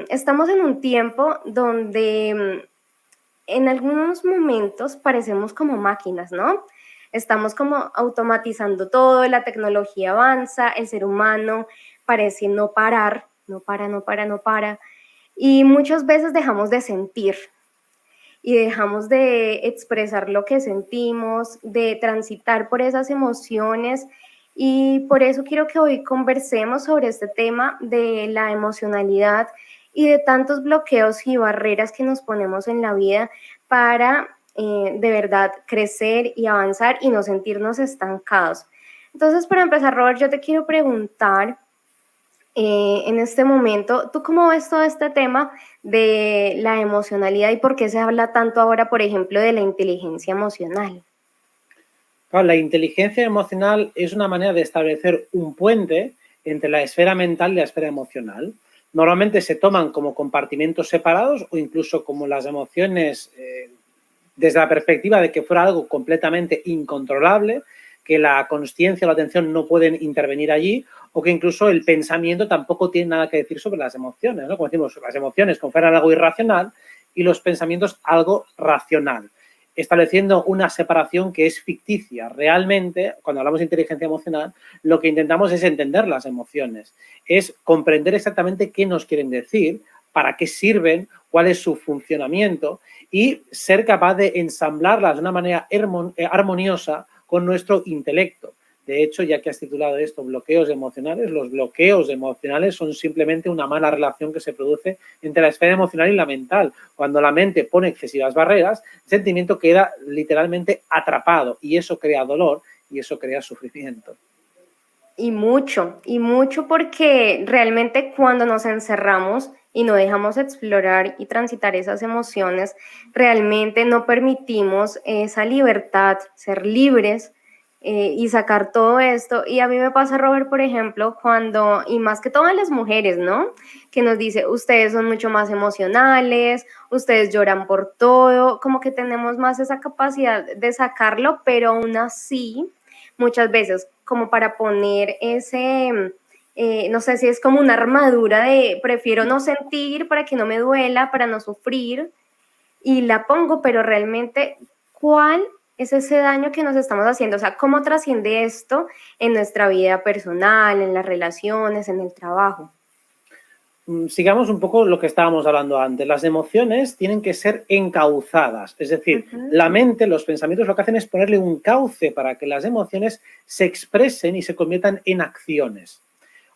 Estamos en un tiempo donde en algunos momentos parecemos como máquinas, ¿no? Estamos como automatizando todo, la tecnología avanza, el ser humano parece no parar, no para, no para, no para. Y muchas veces dejamos de sentir y dejamos de expresar lo que sentimos, de transitar por esas emociones. Y por eso quiero que hoy conversemos sobre este tema de la emocionalidad y de tantos bloqueos y barreras que nos ponemos en la vida para de verdad crecer y avanzar y no sentirnos estancados. Entonces, para empezar, Robert, yo te quiero preguntar en este momento, ¿tú cómo ves todo este tema de la emocionalidad y por qué se habla tanto ahora, por ejemplo, de la inteligencia emocional? Claro, la inteligencia emocional es una manera de establecer un puente entre la esfera mental y la esfera emocional. Normalmente se toman como compartimentos separados o incluso como las emociones desde la perspectiva de que fuera algo completamente incontrolable, que la consciencia o la atención no pueden intervenir allí o que incluso el pensamiento tampoco tiene nada que decir sobre las emociones, ¿no? Como decimos, las emociones como fueran algo irracional y los pensamientos algo racional, estableciendo una separación que es ficticia. Realmente, cuando hablamos de inteligencia emocional, lo que intentamos es entender las emociones, es comprender exactamente qué nos quieren decir, para qué sirven, cuál es su funcionamiento y ser capaz de ensamblarlas de una manera armoniosa con nuestro intelecto. De hecho, ya que has titulado esto bloqueos emocionales, los bloqueos emocionales son simplemente una mala relación que se produce entre la esfera emocional y la mental. Cuando la mente pone excesivas barreras, el sentimiento queda literalmente atrapado y eso crea dolor y eso crea sufrimiento. Y mucho porque realmente cuando nos encerramos y no dejamos explorar y transitar esas emociones, realmente no permitimos esa libertad, ser libres y sacar todo esto. Y a mí me pasa, Robert, por ejemplo, cuando, y más que todas las mujeres, ¿no? Que nos dice, ustedes son mucho más emocionales, ustedes lloran por todo, como que tenemos más esa capacidad de sacarlo, pero aún así muchas veces como para poner ese, no sé si es como una armadura de prefiero no sentir para que no me duela, para no sufrir, y la pongo, pero realmente, ¿cuál es ese daño que nos estamos haciendo? O sea, ¿cómo trasciende esto en nuestra vida personal, en las relaciones, en el trabajo? Sigamos un poco lo que estábamos hablando antes. Las emociones tienen que ser encauzadas, es decir, la mente, los pensamientos lo que hacen es ponerle un cauce para que las emociones se expresen y se conviertan en acciones.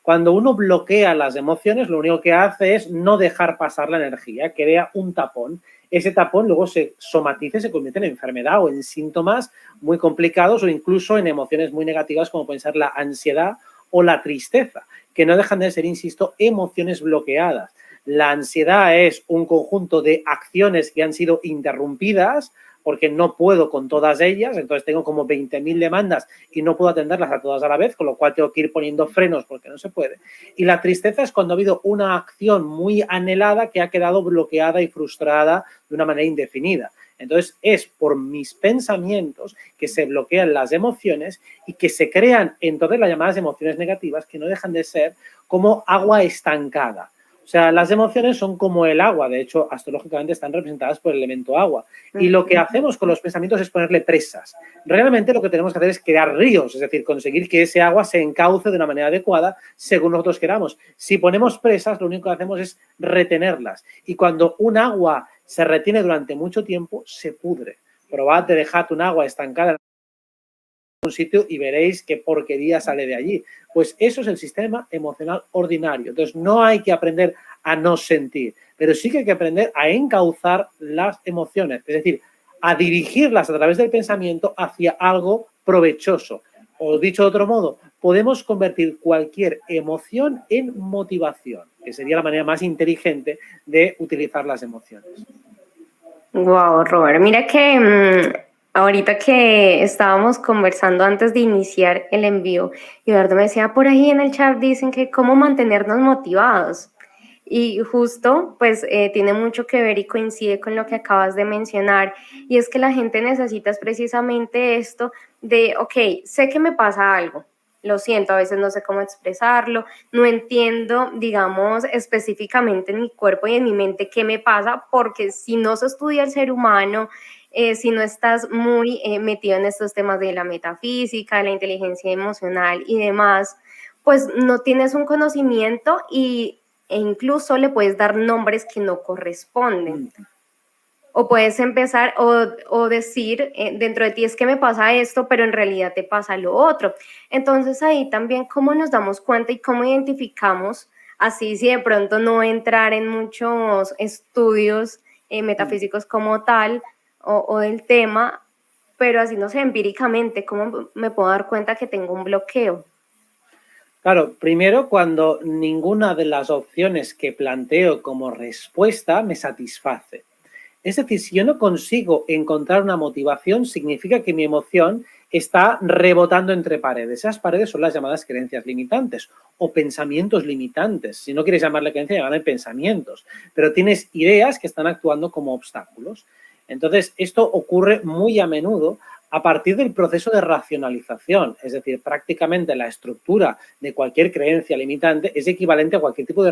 Cuando uno bloquea las emociones, lo único que hace es no dejar pasar la energía, crea un tapón. Ese tapón luego se somatiza y se convierte en enfermedad o en síntomas muy complicados o incluso en emociones muy negativas como pueden ser la ansiedad o la tristeza, que no dejan de ser, insisto, emociones bloqueadas. La ansiedad es un conjunto de acciones que han sido interrumpidas porque no puedo con todas ellas, entonces tengo como 20.000 demandas y no puedo atenderlas a todas a la vez, con lo cual tengo que ir poniendo frenos porque no se puede. Y la tristeza es cuando ha habido una acción muy anhelada que ha quedado bloqueada y frustrada de una manera indefinida. Entonces es por mis pensamientos que se bloquean las emociones y que se crean entonces las llamadas emociones negativas que no dejan de ser como agua estancada. O sea, las emociones son como el agua, de hecho, astrológicamente están representadas por el elemento agua. Y lo que hacemos con los pensamientos es ponerle presas. Realmente lo que tenemos que hacer es crear ríos, es decir, conseguir que ese agua se encauce de una manera adecuada según nosotros queramos. Si ponemos presas, lo único que hacemos es retenerlas. Y cuando un agua se retiene durante mucho tiempo, se pudre. Probad de dejar un agua estancada en un sitio y veréis qué porquería sale de allí. Pues eso es el sistema emocional ordinario. Entonces no hay que aprender a no sentir, pero sí que hay que aprender a encauzar las emociones, es decir, a dirigirlas a través del pensamiento hacia algo provechoso. O dicho de otro modo, podemos convertir cualquier emoción en motivación, que sería la manera más inteligente de utilizar las emociones. Wow, Robert, mira que ahorita que estábamos conversando antes de iniciar el envío, y Eduardo me decía, por ahí en el chat dicen que cómo mantenernos motivados. Y justo, pues tiene mucho que ver y coincide con lo que acabas de mencionar, y es que la gente necesita precisamente esto de, ok, sé que me pasa algo, lo siento, a veces no sé cómo expresarlo, no entiendo, digamos, específicamente en mi cuerpo y en mi mente qué me pasa, porque si no se estudia el ser humano, si no estás muy metido en estos temas de la metafísica, la inteligencia emocional y demás, pues no tienes un conocimiento e incluso le puedes dar nombres que no corresponden. O puedes empezar o decir dentro de ti es que me pasa esto, pero en realidad te pasa lo otro. Entonces ahí también cómo nos damos cuenta y cómo identificamos, así si de pronto no entrar en muchos estudios metafísicos como tal o del tema, pero así no sé, empíricamente, ¿cómo me puedo dar cuenta que tengo un bloqueo? Claro, primero cuando ninguna de las opciones que planteo como respuesta me satisface. Es decir, si yo no consigo encontrar una motivación, significa que mi emoción está rebotando entre paredes. Esas paredes son las llamadas creencias limitantes o pensamientos limitantes. Si no quieres llamarle creencia, llámale pensamientos. Pero tienes ideas que están actuando como obstáculos. Entonces, esto ocurre muy a menudo a partir del proceso de racionalización, es decir, prácticamente la estructura de cualquier creencia limitante es equivalente a cualquier tipo de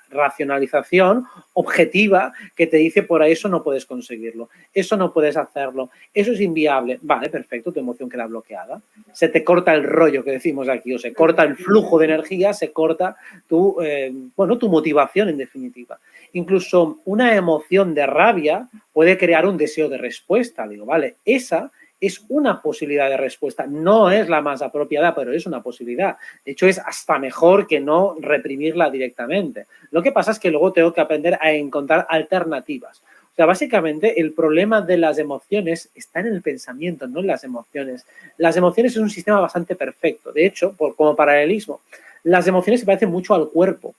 racionalización objetiva que te dice por eso no puedes conseguirlo, eso no puedes hacerlo, eso es inviable. Vale, perfecto, tu emoción queda bloqueada. Se te corta el rollo que decimos aquí, o se corta el flujo de energía, se corta tu motivación en definitiva. Incluso una emoción de rabia puede crear un deseo de respuesta. Digo, vale, esa es una posibilidad de respuesta. No es la más apropiada, pero es una posibilidad. De hecho, es hasta mejor que no reprimirla directamente. Lo que pasa es que luego tengo que aprender a encontrar alternativas. O sea, básicamente el problema de las emociones está en el pensamiento, no en las emociones. Las emociones es un sistema bastante perfecto. De hecho, como paralelismo, las emociones se parecen mucho al cuerpo.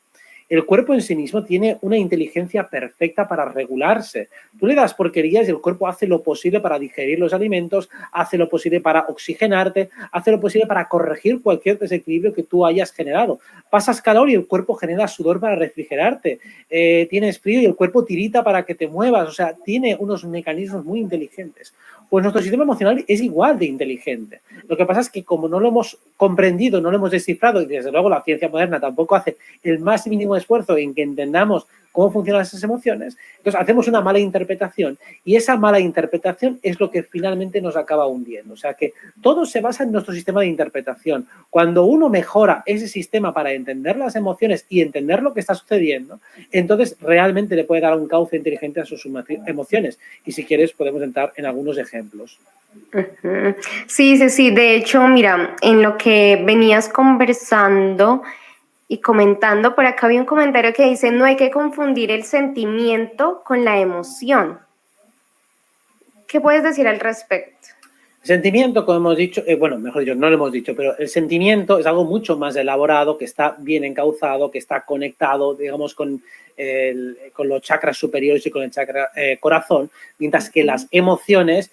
El cuerpo en sí mismo tiene una inteligencia perfecta para regularse. Tú le das porquerías y el cuerpo hace lo posible para digerir los alimentos, hace lo posible para oxigenarte, hace lo posible para corregir cualquier desequilibrio que tú hayas generado. Pasas calor y el cuerpo genera sudor para refrigerarte. Tienes frío y el cuerpo tirita para que te muevas. O sea, tiene unos mecanismos muy inteligentes. Pues nuestro sistema emocional es igual de inteligente. Lo que pasa es que como no lo hemos comprendido, no lo hemos descifrado y desde luego la ciencia moderna tampoco hace el más mínimo esfuerzo en que entendamos cómo funcionan esas emociones, entonces hacemos una mala interpretación y esa mala interpretación es lo que finalmente nos acaba hundiendo. O sea que todo se basa en nuestro sistema de interpretación. Cuando uno mejora ese sistema para entender las emociones y entender lo que está sucediendo, entonces realmente le puede dar un cauce inteligente a sus emociones. Y si quieres podemos entrar en algunos ejemplos. Sí, sí, sí. De hecho, mira, en lo que venías conversando y comentando, por acá había un comentario que dice, no hay que confundir el sentimiento con la emoción. ¿Qué puedes decir al respecto? Sentimiento, como hemos dicho, mejor dicho, no lo hemos dicho, pero el sentimiento es algo mucho más elaborado, que está bien encauzado, que está conectado, digamos, con los chakras superiores y con el chakra corazón, mientras que las emociones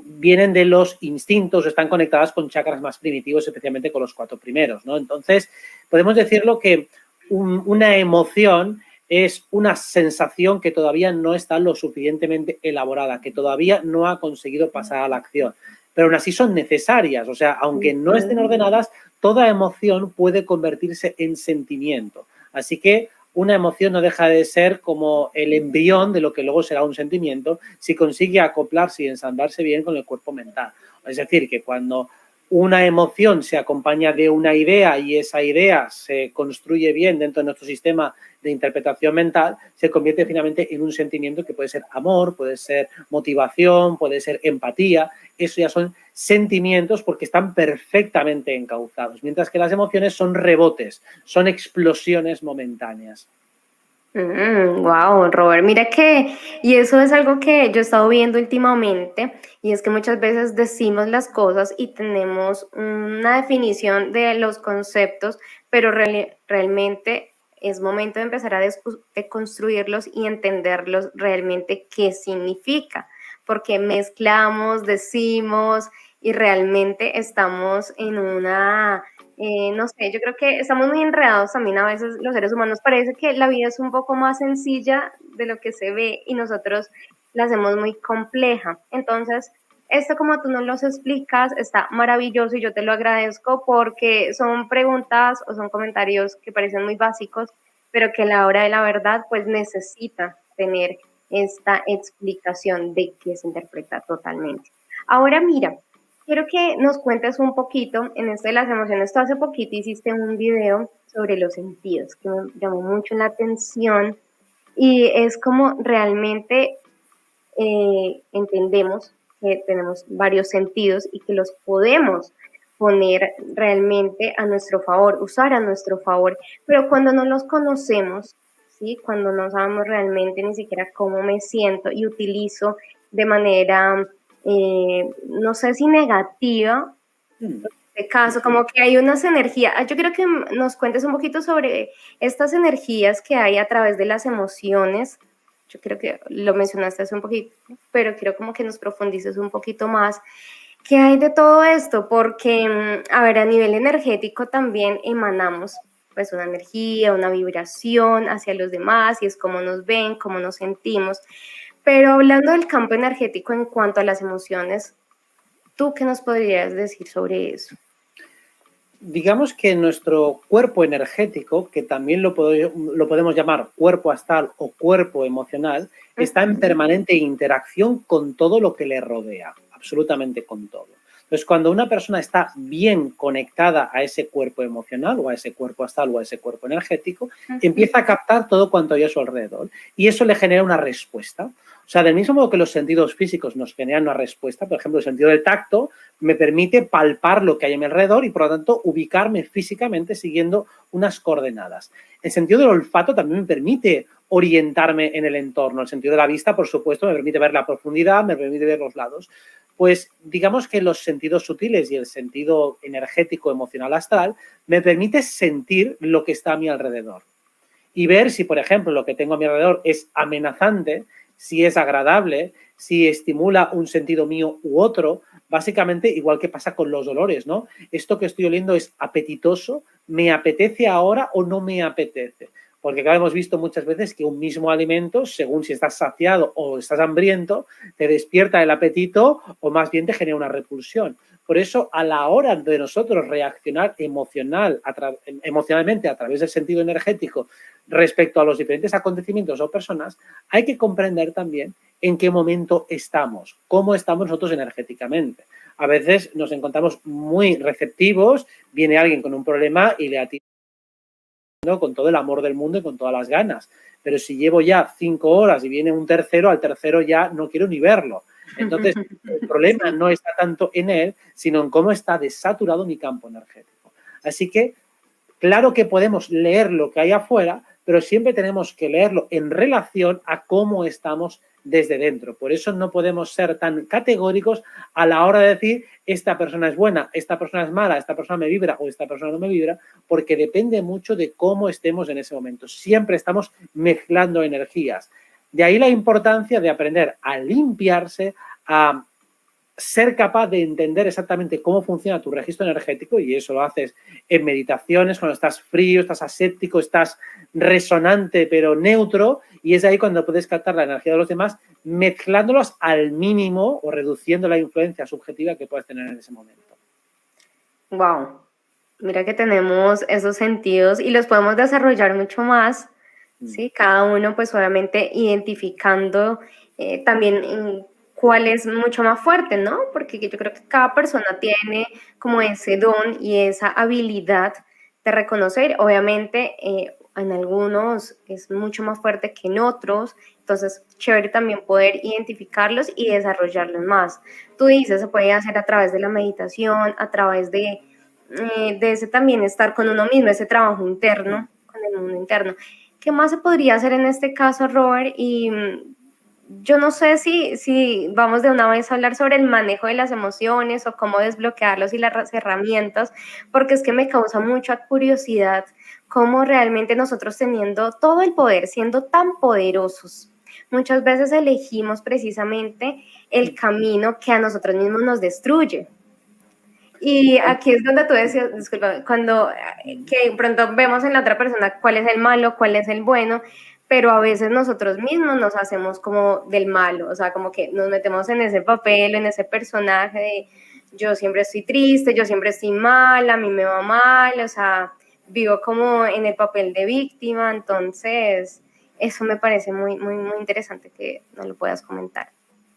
vienen de los instintos, están conectadas con chakras más primitivos, especialmente con los 4 primeros, ¿no? Entonces, podemos decirlo que una emoción es una sensación que todavía no está lo suficientemente elaborada, que todavía no ha conseguido pasar a la acción, pero aún así son necesarias. O sea, aunque no estén ordenadas, toda emoción puede convertirse en sentimiento. Así que una emoción no deja de ser como el embrión de lo que luego será un sentimiento si consigue acoplarse y ensamblarse bien con el cuerpo mental. Es decir, que cuando una emoción se acompaña de una idea y esa idea se construye bien dentro de nuestro sistema de interpretación mental, se convierte finalmente en un sentimiento que puede ser amor, puede ser motivación, puede ser empatía. Eso ya son sentimientos porque están perfectamente encauzados, mientras que las emociones son rebotes, son explosiones momentáneas. Wow, Robert, mira que, y eso es algo que yo he estado viendo últimamente, y es que muchas veces decimos las cosas y tenemos una definición de los conceptos, pero realmente es momento de empezar a deconstruirlos y entenderlos realmente qué significa, porque mezclamos, decimos y realmente estamos en una no sé, yo creo que estamos muy enredados también a veces los seres humanos. Parece que la vida es un poco más sencilla de lo que se ve y nosotros la hacemos muy compleja. Entonces, esto como tú nos los explicas está maravilloso y yo te lo agradezco porque son preguntas o son comentarios que parecen muy básicos, pero que a la hora de la verdad pues necesita tener esta explicación de que se interpreta totalmente. Ahora mira, quiero que nos cuentes un poquito en esto de las emociones. Tú hace poquito hiciste un video sobre los sentidos que me llamó mucho la atención y es como realmente entendemos que tenemos varios sentidos y que los podemos poner realmente a nuestro favor, usar a nuestro favor, pero cuando no los conocemos, ¿sí? Cuando no sabemos realmente ni siquiera cómo me siento y utilizo de manera, no sé si negativa, en este caso, como que hay unas energías, yo quiero que nos cuentes un poquito sobre estas energías que hay a través de las emociones. Yo creo que lo mencionaste hace un poquito, pero quiero como que nos profundices un poquito más. ¿Qué hay de todo esto? Porque, a ver, a nivel energético también emanamos pues una energía, una vibración hacia los demás y es cómo nos ven, cómo nos sentimos. Pero hablando del campo energético en cuanto a las emociones, ¿tú qué nos podrías decir sobre eso? Digamos que nuestro cuerpo energético, que también lo podemos llamar cuerpo astral o cuerpo emocional, está en permanente interacción con todo lo que le rodea, absolutamente con todo. Entonces, cuando una persona está bien conectada a ese cuerpo emocional o a ese cuerpo astral o a ese cuerpo energético, empieza a captar todo cuanto hay a su alrededor y eso le genera una respuesta. O sea, del mismo modo que los sentidos físicos nos generan una respuesta, por ejemplo, el sentido del tacto me permite palpar lo que hay a mi alrededor y, por lo tanto, ubicarme físicamente siguiendo unas coordenadas. El sentido del olfato también me permite orientarme en el entorno. El sentido de la vista, por supuesto, me permite ver la profundidad, me permite ver los lados. Pues digamos que los sentidos sutiles y el sentido energético, emocional, astral, me permite sentir lo que está a mi alrededor y ver si, por ejemplo, lo que tengo a mi alrededor es amenazante, si es agradable, si estimula un sentido mío u otro, básicamente igual que pasa con los olores, ¿no? Esto que estoy oliendo es apetitoso, ¿me apetece ahora o no me apetece? Porque claro, hemos visto muchas veces que un mismo alimento, según si estás saciado o estás hambriento, te despierta el apetito o más bien te genera una repulsión. Por eso, a la hora de nosotros reaccionar emocionalmente a través del sentido energético respecto a los diferentes acontecimientos o personas, hay que comprender también en qué momento estamos, cómo estamos nosotros energéticamente. A veces nos encontramos muy receptivos, viene alguien con un problema y le atiende con todo el amor del mundo y con todas las ganas. Pero si llevo ya 5 horas y viene un tercero, al tercero ya no quiero ni verlo. Entonces, el problema no está tanto en él, sino en cómo está desaturado mi campo energético. Así que, claro que podemos leer lo que hay afuera, pero siempre tenemos que leerlo en relación a cómo estamos desde dentro. Por eso no podemos ser tan categóricos a la hora de decir esta persona es buena, esta persona es mala, esta persona me vibra o esta persona no me vibra, porque depende mucho de cómo estemos en ese momento. Siempre estamos mezclando energías. De ahí la importancia de aprender a limpiarse, a ser capaz de entender exactamente cómo funciona tu registro energético, y eso lo haces en meditaciones, cuando estás frío, estás aséptico, estás resonante pero neutro, y es ahí cuando puedes captar la energía de los demás mezclándolos al mínimo o reduciendo la influencia subjetiva que puedas tener en ese momento. Wow, mira que tenemos esos sentidos y los podemos desarrollar mucho más, ¿sí? Cada uno pues obviamente identificando también cuál es mucho más fuerte, ¿no? Porque yo creo que cada persona tiene como ese don y esa habilidad de reconocer, obviamente en algunos es mucho más fuerte que en otros, entonces chévere también poder identificarlos y desarrollarlos más. Tú dices, se puede hacer a través de la meditación, a través de ese también estar con uno mismo, ese trabajo interno, con el mundo interno. ¿Qué más se podría hacer en este caso, Robert? Y yo no sé si vamos de una vez a hablar sobre el manejo de las emociones o cómo desbloquearlos y las herramientas, porque es que me causa mucha curiosidad cómo realmente nosotros teniendo todo el poder, siendo tan poderosos, muchas veces elegimos precisamente el camino que a nosotros mismos nos destruye. Y aquí es donde tú decías, disculpa, cuando que pronto vemos en la otra persona cuál es el malo, cuál es el bueno, pero a veces nosotros mismos nos hacemos como del malo, o sea, como que nos metemos en ese papel, en ese personaje de yo siempre estoy triste, yo siempre estoy mal, a mí me va mal, o sea, vivo como en el papel de víctima, entonces eso me parece muy, muy, muy interesante que nos lo puedas comentar.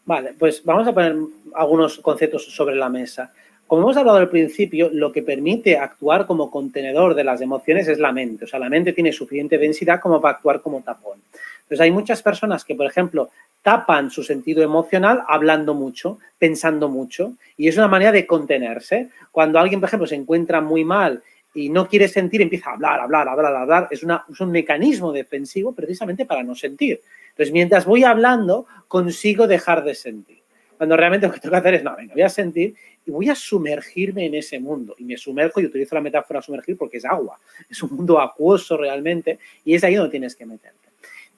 Vale, pues vamos a poner algunos conceptos sobre la mesa. Como hemos hablado al principio, lo que permite actuar como contenedor de las emociones es la mente. O sea, la mente tiene suficiente densidad como para actuar como tapón. Entonces, hay muchas personas que, por ejemplo, tapan su sentido emocional hablando mucho, pensando mucho, y es una manera de contenerse. Cuando alguien, por ejemplo, se encuentra muy mal y no quiere sentir, empieza a hablar. Es un mecanismo defensivo precisamente para no sentir. Entonces, mientras voy hablando, consigo dejar de sentir. Cuando realmente lo que tengo que hacer es, no, venga, voy a sentir y voy a sumergirme en ese mundo. Y me sumerjo, y utilizo la metáfora sumergir porque es agua. Es un mundo acuoso realmente y es ahí donde tienes que meterte.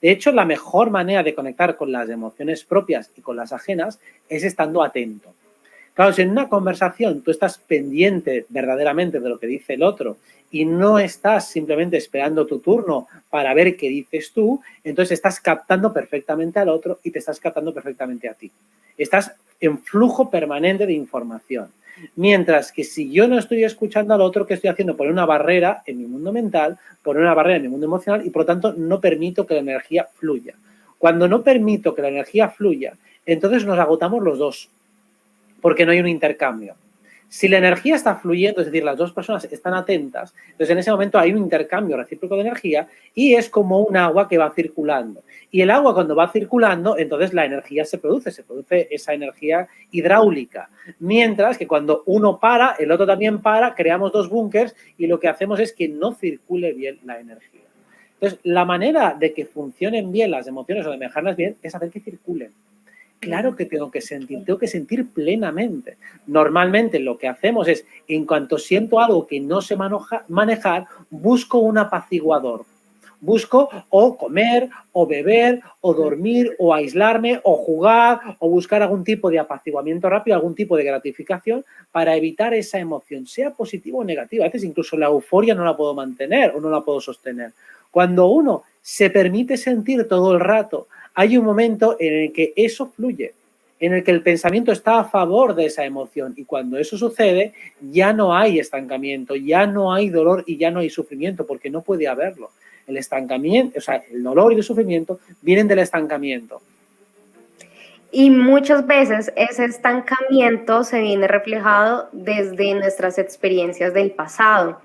De hecho, la mejor manera de conectar con las emociones propias y con las ajenas es estando atento. Claro, si en una conversación tú estás pendiente verdaderamente de lo que dice el otro y no estás simplemente esperando tu turno para ver qué dices tú, entonces estás captando perfectamente al otro y te estás captando perfectamente a ti. Estás en flujo permanente de información. Mientras que si yo no estoy escuchando al otro, ¿qué estoy haciendo? Poner una barrera en mi mundo mental, poner una barrera en mi mundo emocional y por lo tanto no permito que la energía fluya. Cuando no permito que la energía fluya, entonces nos agotamos los dos, porque no hay un intercambio. Si la energía está fluyendo, es decir, las dos personas están atentas, entonces en ese momento hay un intercambio recíproco de energía y es como un agua que va circulando. Y el agua cuando va circulando, entonces la energía se produce esa energía hidráulica. Mientras que cuando uno para, el otro también para, creamos dos búnkers y lo que hacemos es que no circule bien la energía. Entonces, la manera de que funcionen bien las emociones o de manejarlas bien es hacer que circulen. Claro que tengo que sentir plenamente. Normalmente lo que hacemos es, en cuanto siento algo que no sé manejar, busco un apaciguador. Busco o comer, o beber, o dormir, o aislarme, o jugar, o buscar algún tipo de apaciguamiento rápido, algún tipo de gratificación para evitar esa emoción, sea positiva o negativa. A veces incluso la euforia no la puedo mantener o no la puedo sostener. Cuando uno se permite sentir todo el rato, hay un momento en el que eso fluye, en el que el pensamiento está a favor de esa emoción y cuando eso sucede ya no hay estancamiento, ya no hay dolor y ya no hay sufrimiento porque no puede haberlo. El estancamiento, o sea, el dolor y el sufrimiento vienen del estancamiento. Y muchas veces ese estancamiento se viene reflejado desde nuestras experiencias del pasado,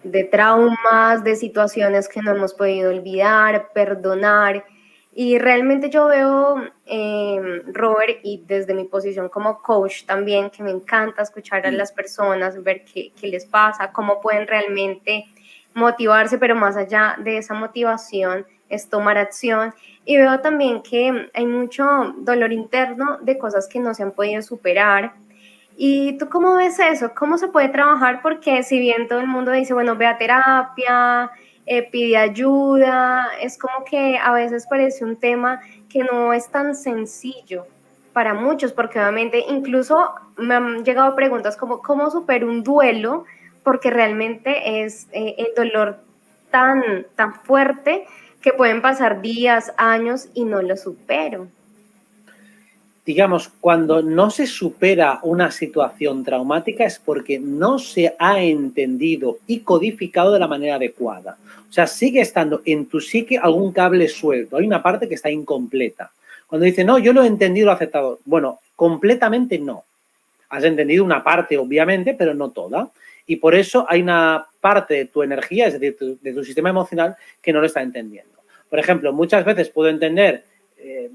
de traumas, de situaciones que no hemos podido olvidar, perdonar. Y realmente yo veo, Robert, y desde mi posición como coach también, que me encanta escuchar a las personas, ver qué les pasa, cómo pueden realmente motivarse, pero más allá de esa motivación es tomar acción. Y veo también que hay mucho dolor interno de cosas que no se han podido superar. ¿Y tú cómo ves eso? ¿Cómo se puede trabajar? Porque si bien todo el mundo dice, bueno, ve a terapia, pide ayuda, es como que a veces parece un tema que no es tan sencillo para muchos, porque obviamente incluso me han llegado preguntas como, ¿cómo supero un duelo? Porque realmente es el dolor tan fuerte que pueden pasar días, años y no lo supero. Digamos, cuando no se supera una situación traumática es porque no se ha entendido y codificado de la manera adecuada. O sea, sigue estando en tu psique algún cable suelto, hay una parte que está incompleta. Cuando dice, no, yo lo he entendido, lo he aceptado. Bueno, completamente no. Has entendido una parte, obviamente, pero no toda. Y por eso hay una parte de tu energía, es decir, de tu sistema emocional, que no lo está entendiendo. Por ejemplo, muchas veces puedo entender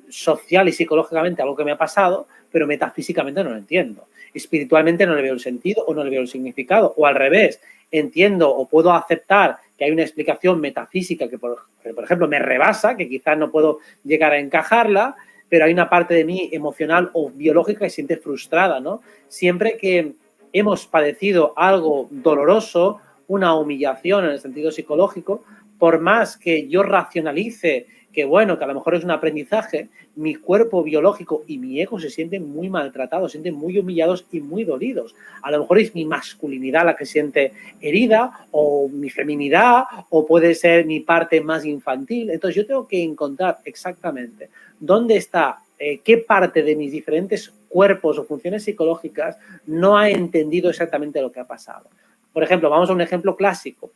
social y psicológicamente algo que me ha pasado, pero metafísicamente no lo entiendo. Espiritualmente no le veo el sentido o no le veo el significado. O al revés, entiendo o puedo aceptar que hay una explicación metafísica que, por ejemplo, me rebasa, que quizás no puedo llegar a encajarla, pero hay una parte de mí emocional o biológica que se siente frustrada, ¿no? Siempre que hemos padecido algo doloroso, una humillación en el sentido psicológico, por más que yo racionalice que bueno, que a lo mejor es un aprendizaje, mi cuerpo biológico y mi ego se sienten muy maltratados, se sienten muy humillados y muy dolidos. A lo mejor es mi masculinidad la que se siente herida, o mi feminidad, o puede ser mi parte más infantil. Entonces yo tengo que encontrar exactamente dónde está, qué parte de mis diferentes cuerpos o funciones psicológicas no ha entendido exactamente lo que ha pasado. Por ejemplo, vamos a un ejemplo clásico.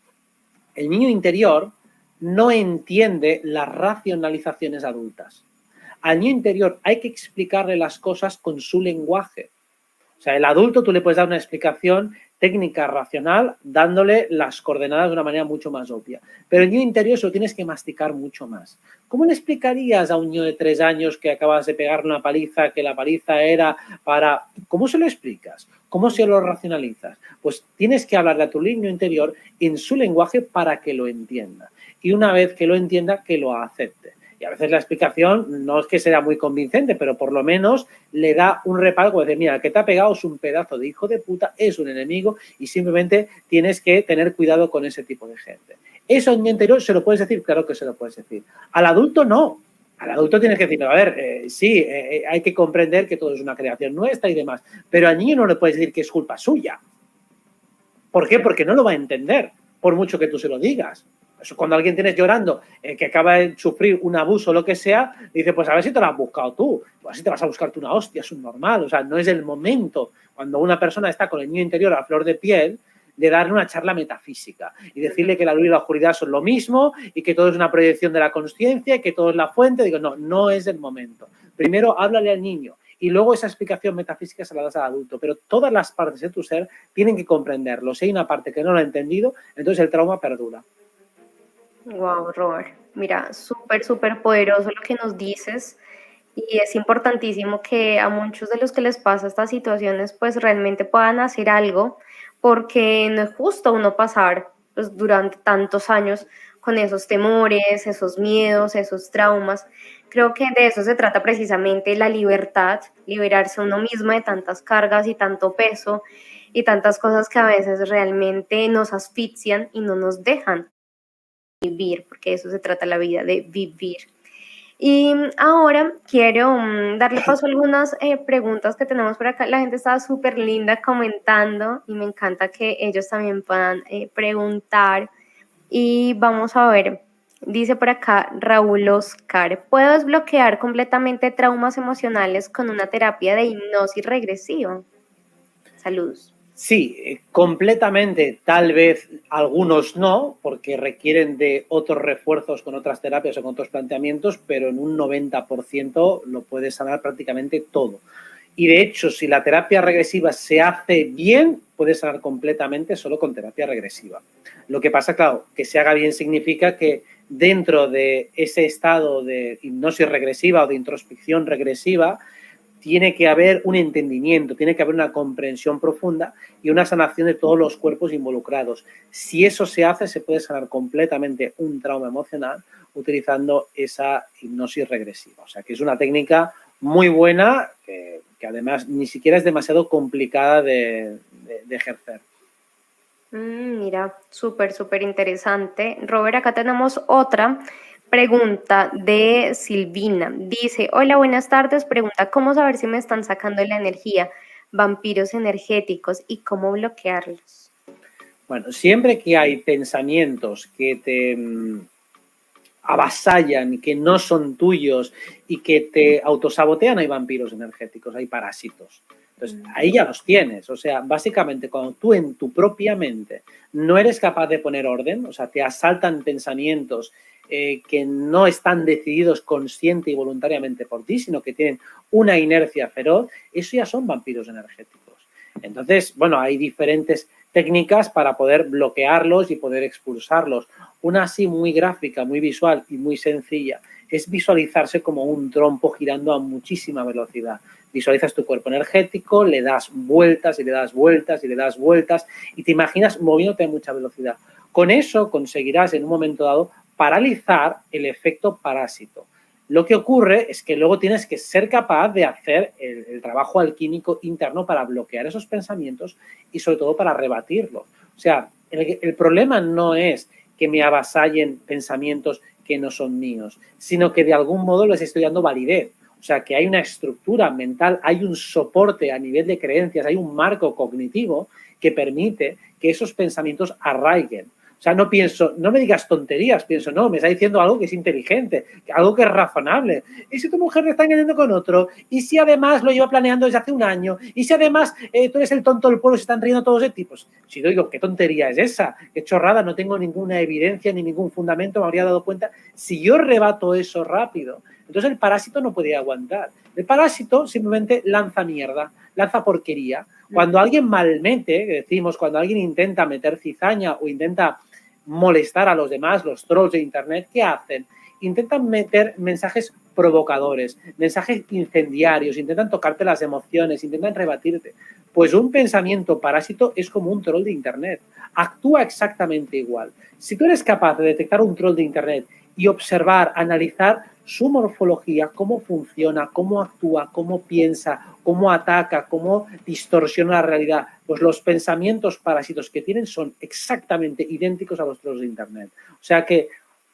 El niño interior no entiende las racionalizaciones adultas. Al niño interior hay que explicarle las cosas con su lenguaje. O sea, el adulto tú le puedes dar una explicación técnica racional dándole las coordenadas de una manera mucho más obvia. Pero el niño interior se lo tienes que masticar mucho más. ¿Cómo le explicarías a un niño de 3 años que acabas de pegarle una paliza, que la paliza era para... ¿Cómo se lo explicas? ¿Cómo se lo racionalizas? Pues tienes que hablarle a tu niño interior en su lenguaje para que lo entienda. Y una vez que lo entienda, que lo acepte. Y a veces la explicación no es que sea muy convincente, pero por lo menos le da un reparo de, mira, el que te ha pegado es un pedazo de hijo de puta, es un enemigo y simplemente tienes que tener cuidado con ese tipo de gente. ¿Eso en mi interior se lo puedes decir? Claro que se lo puedes decir. Al adulto no. Al adulto tienes que decir, a ver, sí, hay que comprender que todo es una creación nuestra y demás, pero al niño no le puedes decir que es culpa suya. ¿Por qué? Porque no lo va a entender, por mucho que tú se lo digas. Eso, cuando alguien tienes llorando que acaba de sufrir un abuso o lo que sea, dice, pues a ver si te lo has buscado tú, pues así te vas a buscarte una hostia, es un normal, o sea, no es el momento cuando una persona está con el niño interior a flor de piel de darle una charla metafísica y decirle que la luz y la oscuridad son lo mismo y que todo es una proyección de la consciencia y que todo es la fuente. Digo, no, no es el momento. Primero háblale al niño y luego esa explicación metafísica se la das al adulto, pero todas las partes de tu ser tienen que comprenderlo. Si hay una parte que no lo ha entendido, entonces el trauma perdura. Wow, Robert. Mira, súper, súper poderoso lo que nos dices y es importantísimo que a muchos de los que les pasa estas situaciones pues realmente puedan hacer algo porque no es justo uno pasar pues, durante tantos años con esos temores, esos miedos, esos traumas. Creo que de eso se trata precisamente la libertad, liberarse uno mismo de tantas cargas y tanto peso y tantas cosas que a veces realmente nos asfixian y no nos dejan vivir, porque de eso se trata la vida, de vivir. Y ahora quiero darle paso a algunas preguntas que tenemos por acá. La gente estaba súper linda comentando y me encanta que ellos también puedan preguntar. Y vamos a ver, dice por acá Raúl Oscar, ¿puedo desbloquear completamente traumas emocionales con una terapia de hipnosis regresiva? Saludos. Sí, completamente, tal vez algunos no, porque requieren de otros refuerzos con otras terapias o con otros planteamientos, pero en un 90% lo puede sanar prácticamente todo. Y de hecho, si la terapia regresiva se hace bien, puede sanar completamente solo con terapia regresiva. Lo que pasa, claro, que se haga bien significa que dentro de ese estado de hipnosis regresiva o de introspección regresiva, tiene que haber un entendimiento, tiene que haber una comprensión profunda y una sanación de todos los cuerpos involucrados. Si eso se hace, se puede sanar completamente un trauma emocional utilizando esa hipnosis regresiva. O sea, que es una técnica muy buena que además ni siquiera es demasiado complicada de ejercer. Mira, súper, súper interesante. Robert, acá tenemos otra pregunta de Silvina. Dice, hola, buenas tardes. Pregunta, ¿cómo saber si me están sacando la energía? Vampiros energéticos y cómo bloquearlos. Bueno, siempre que hay pensamientos que te avasallan, que no son tuyos y que te autosabotean, hay vampiros energéticos, hay parásitos. Entonces, ahí ya los tienes. O sea, básicamente, cuando tú en tu propia mente no eres capaz de poner orden, o sea, te asaltan pensamientos que no están decididos consciente y voluntariamente por ti, sino que tienen una inercia feroz, eso ya son vampiros energéticos. Entonces, bueno, hay diferentes técnicas para poder bloquearlos y poder expulsarlos. Una así muy gráfica, muy visual y muy sencilla es visualizarse como un trompo girando a muchísima velocidad. Visualizas tu cuerpo energético, le das vueltas y le das vueltas y le das vueltas y te imaginas moviéndote a mucha velocidad. Con eso conseguirás en un momento dado paralizar el efecto parásito. Lo que ocurre es que luego tienes que ser capaz de hacer el trabajo alquímico interno para bloquear esos pensamientos y sobre todo para rebatirlos. O sea, el problema no es que me avasallen pensamientos que no son míos, sino que de algún modo les estoy dando validez. O sea, que hay una estructura mental, hay un soporte a nivel de creencias, hay un marco cognitivo que permite que esos pensamientos arraiguen. O sea, no pienso, no me digas tonterías, pienso, no, me está diciendo algo que es inteligente, algo que es razonable. ¿Y si tu mujer le está engañando con otro? ¿Y si además lo lleva planeando desde hace un año? ¿Y si además tú eres el tonto del pueblo, se están riendo todos de ti? Pues si yo digo, ¿qué tontería es esa? ¿Qué chorrada? No tengo ninguna evidencia ni ningún fundamento, me habría dado cuenta. Si yo rebato eso rápido, entonces el parásito no puede aguantar. El parásito simplemente lanza mierda, lanza porquería. Cuando alguien malmete, decimos, cuando alguien intenta meter cizaña o intenta molestar a los demás, los trolls de internet, ¿qué hacen? Intentan meter mensajes provocadores, mensajes incendiarios, intentan tocarte las emociones, intentan rebatirte. Pues un pensamiento parásito es como un troll de internet, actúa exactamente igual. Si tú eres capaz de detectar un troll de internet y observar, analizar su morfología, cómo funciona, cómo actúa, cómo piensa, cómo ataca, cómo distorsiona la realidad, pues los pensamientos parásitos que tienen son exactamente idénticos a los trolls de internet. O sea que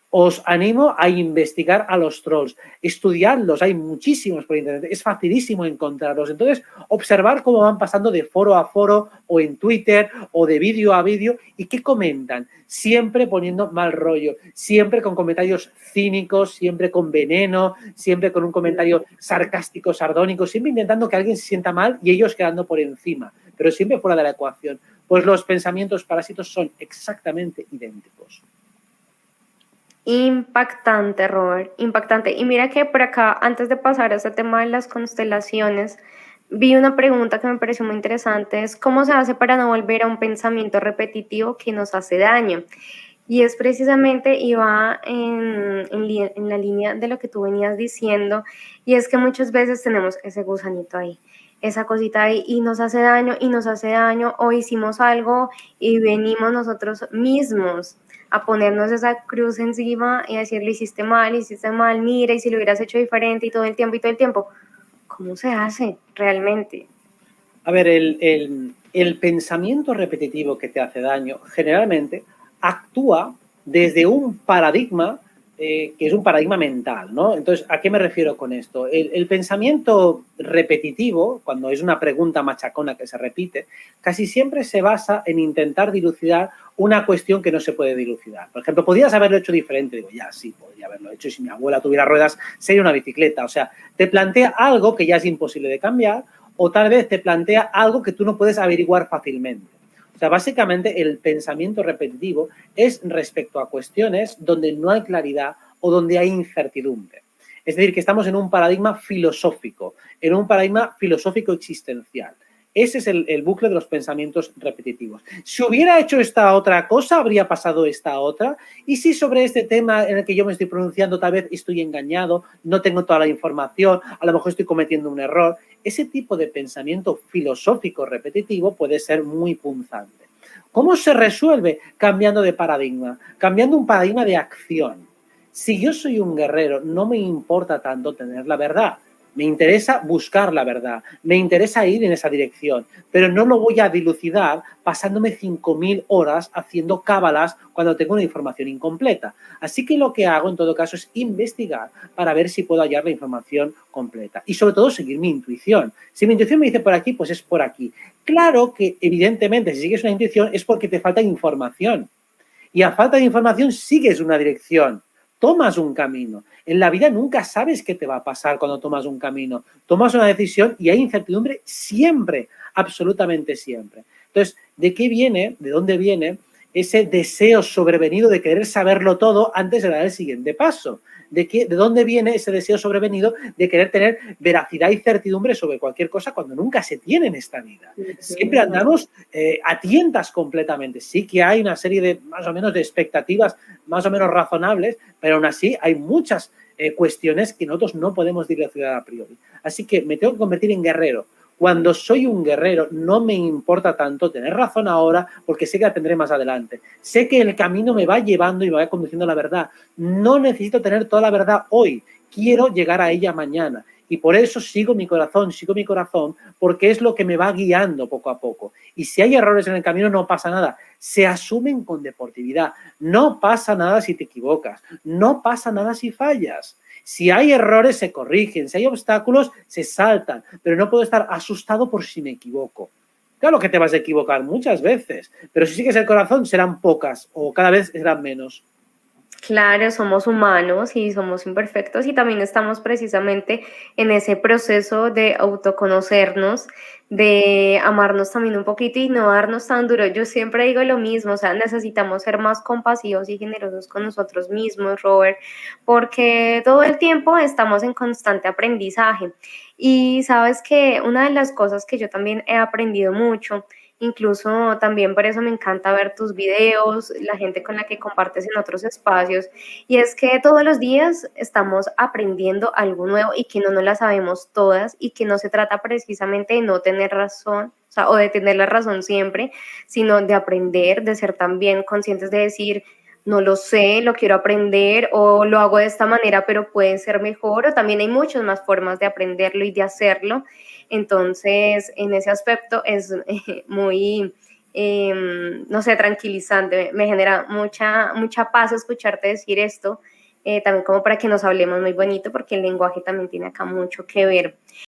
os animo a investigar a los trolls, estudiarlos, hay muchísimos por internet, es facilísimo encontrarlos. Entonces, observar cómo van pasando de foro a foro o en Twitter o de vídeo a vídeo y qué comentan, siempre poniendo mal rollo, siempre con comentarios cínicos, siempre con veneno, siempre con un comentario sarcástico, sardónico, siempre intentando que alguien se sienta mal y ellos quedando por encima, pero siempre fuera de la ecuación. Pues los pensamientos parásitos son exactamente idénticos. Impactante, Robert, impactante. Y mira que por acá, antes de pasar a este tema de las constelaciones, vi una pregunta que me pareció muy interesante, es ¿cómo se hace para no volver a un pensamiento repetitivo que nos hace daño? Y es precisamente, y va en la línea de lo que tú venías diciendo, y es que muchas veces tenemos ese gusanito ahí, esa cosita ahí, y nos hace daño, o hicimos algo y venimos nosotros mismos a ponernos esa cruz encima y a decirle hiciste mal, mira, y si lo hubieras hecho diferente y todo el tiempo. ¿Cómo se hace realmente? A ver, el pensamiento repetitivo que te hace daño generalmente actúa desde un paradigma que es un paradigma mental, ¿no? Entonces, ¿a qué me refiero con esto? El pensamiento repetitivo, cuando es una pregunta machacona que se repite, casi siempre se basa en intentar dilucidar una cuestión que no se puede dilucidar. Por ejemplo, ¿podrías haberlo hecho diferente? Digo, ya, sí, podría haberlo hecho. Y si mi abuela tuviera ruedas, sería una bicicleta. O sea, te plantea algo que ya es imposible de cambiar o tal vez te plantea algo que tú no puedes averiguar fácilmente. O sea, básicamente el pensamiento repetitivo es respecto a cuestiones donde no hay claridad o donde hay incertidumbre. Es decir, que estamos en un paradigma filosófico existencial. Ese es el bucle de los pensamientos repetitivos. Si hubiera hecho esta otra cosa, habría pasado esta otra. Y si sobre este tema en el que yo me estoy pronunciando tal vez estoy engañado, no tengo toda la información, a lo mejor estoy cometiendo un error. Ese tipo de pensamiento filosófico repetitivo puede ser muy punzante. ¿Cómo se resuelve? Cambiando de paradigma, cambiando un paradigma de acción. Si yo soy un guerrero, no me importa tanto tener la verdad. Me interesa buscar la verdad, me interesa ir en esa dirección, pero no lo voy a dilucidar pasándome 5.000 horas haciendo cábalas cuando tengo una información incompleta. Así que lo que hago en todo caso es investigar para ver si puedo hallar la información completa y sobre todo seguir mi intuición. Si mi intuición me dice por aquí, pues es por aquí. Claro que evidentemente si sigues una intuición es porque te falta información y a falta de información sigues una dirección. Tomas un camino. En la vida nunca sabes qué te va a pasar cuando tomas un camino. Tomas una decisión y hay incertidumbre siempre, absolutamente siempre. Entonces, ¿de qué viene, de dónde viene ese deseo sobrevenido de querer saberlo todo antes de dar el siguiente paso? ¿De dónde viene ese deseo sobrevenido de querer tener veracidad y certidumbre sobre cualquier cosa cuando nunca se tiene en esta vida? Siempre andamos a tientas completamente. Sí que hay una serie de, más o menos, de expectativas más o menos razonables, pero aún así hay muchas cuestiones que nosotros no podemos dilucidar a priori. Así que me tengo que convertir en guerrero. Cuando soy un guerrero no me importa tanto tener razón ahora porque sé que la tendré más adelante. Sé que el camino me va llevando y me va conduciendo a la verdad. No necesito tener toda la verdad hoy. Quiero llegar a ella mañana. y por eso sigo mi corazón, porque es lo que me va guiando poco a poco. Y si hay errores en el camino, no pasa nada. Se asumen con deportividad. No pasa nada si te equivocas. No pasa nada si fallas. Si hay errores, se corrigen. Si hay obstáculos, se saltan. Pero no puedo estar asustado por si me equivoco. Claro que te vas a equivocar muchas veces, pero si sigues el corazón serán pocas o cada vez serán menos. Claro, somos humanos y somos imperfectos y también estamos precisamente en ese proceso de autoconocernos, de amarnos también un poquito y no darnos tan duro. Yo siempre digo lo mismo, o sea, necesitamos ser más compasivos y generosos con nosotros mismos, Robert, porque todo el tiempo estamos en constante aprendizaje. Y sabes que una de las cosas que yo también he aprendido mucho, incluso también por eso me encanta ver tus videos, la gente con la que compartes en otros espacios, y es que todos los días estamos aprendiendo algo nuevo y que no nos la sabemos todas y que no se trata precisamente de no tener razón, o sea, o de tener la razón siempre, sino de aprender, de ser también conscientes de decir, no lo sé, lo quiero aprender o lo hago de esta manera, pero puede ser mejor o también hay muchas más formas de aprenderlo y de hacerlo. Entonces, en ese aspecto es muy, no sé, tranquilizante. Me genera mucha paz escucharte decir esto, también como para que nos hablemos muy bonito, porque el lenguaje también tiene acá mucho que ver.